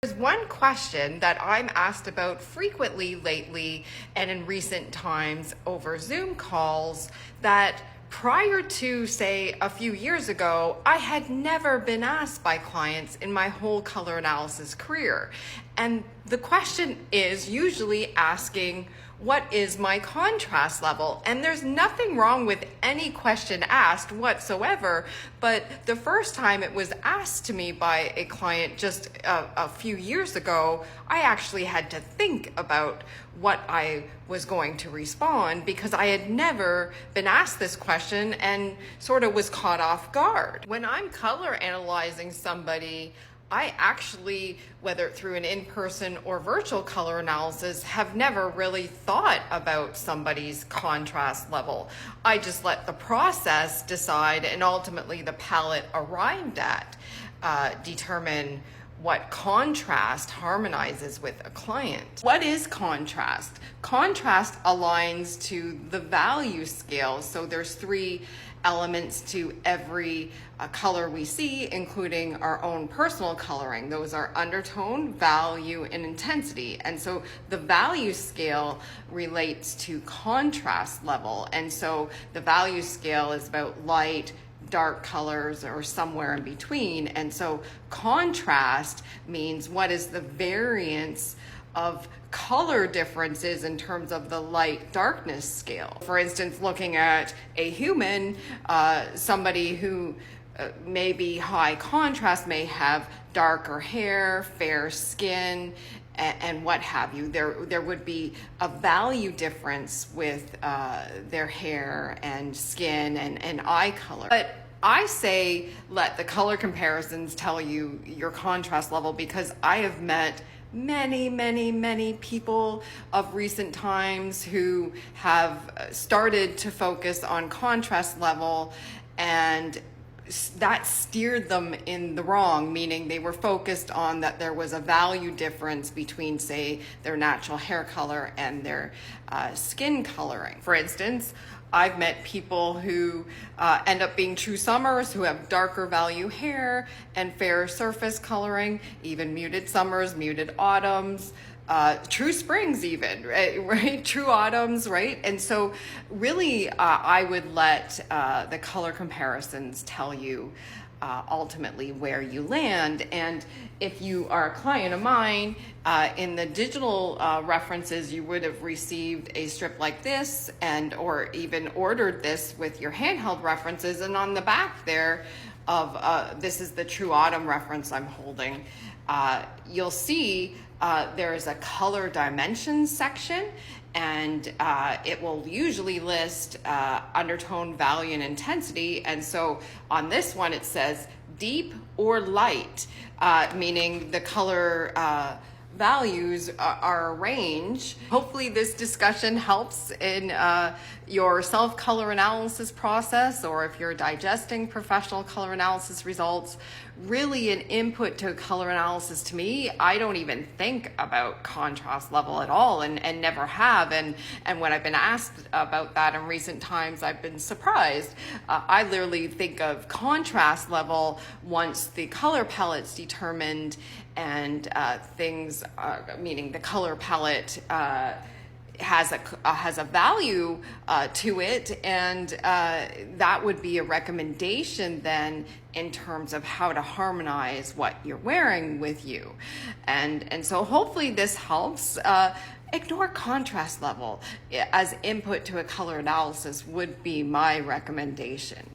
There's one question that I'm asked about frequently lately and in recent times over Zoom calls that prior to, say, a few years ago, I had never been asked by clients in my whole color analysis career. And the question is usually asking, what is my contrast level? And there's nothing wrong with any question asked whatsoever, but the first time it was asked to me by a client just a few years ago, I actually had to think about what I was going to respond because I had never been asked this question and sort of was caught off guard. When I'm color analyzing somebody, I actually, whether through an in-person or virtual color analysis, have never really thought about somebody's contrast level. I just let the process decide, and ultimately the palette arrived at determine what contrast harmonizes with a client. What is contrast? Contrast aligns to the value scale. So there's three elements to every color we see, including our own personal coloring. Those are undertone, value, and intensity. And so the value scale relates to contrast level. And so the value scale is about light, dark colors, or somewhere in between. And so contrast means what is the variance of color differences in terms of the light darkness scale. For instance, looking at a human, somebody who may be high contrast may have darker hair, fair skin, and what have you. There would be a value difference with their hair and skin and eye color. But I say let the color comparisons tell you your contrast level, because I have met many people of recent times who have started to focus on contrast level, and that steered them in the wrong, meaning they were focused on that there was a value difference between, say, their natural hair color and their skin coloring. For instance, I've met people who end up being true summers who have darker value hair and fair surface coloring, even muted summers, muted autumns, true springs even, right? True autumns, right? And so really I would let the color comparisons tell you ultimately where you land. And if you are a client of mine, in the digital references, you would have received a strip like this, and or even ordered this with your handheld references. And on the back there of this is the True Autumn reference I'm holding, you'll see there is a color dimensions section, and it will usually list undertone, value, and intensity. And so on this one it says deep or light, meaning the color values are a range. Hopefully this discussion helps in your self-color analysis process, or if you're digesting professional color analysis results. Really an input to color analysis to me, I don't even think about contrast level at all, and never have. And when I've been asked about that in recent times, I've been surprised. I literally think of contrast level once the color palette's determined, and things, meaning the color palette has a value to it, and that would be a recommendation then in terms of how to harmonize what you're wearing with you. And so hopefully this helps. Ignore contrast level as input to a color analysis would be my recommendation.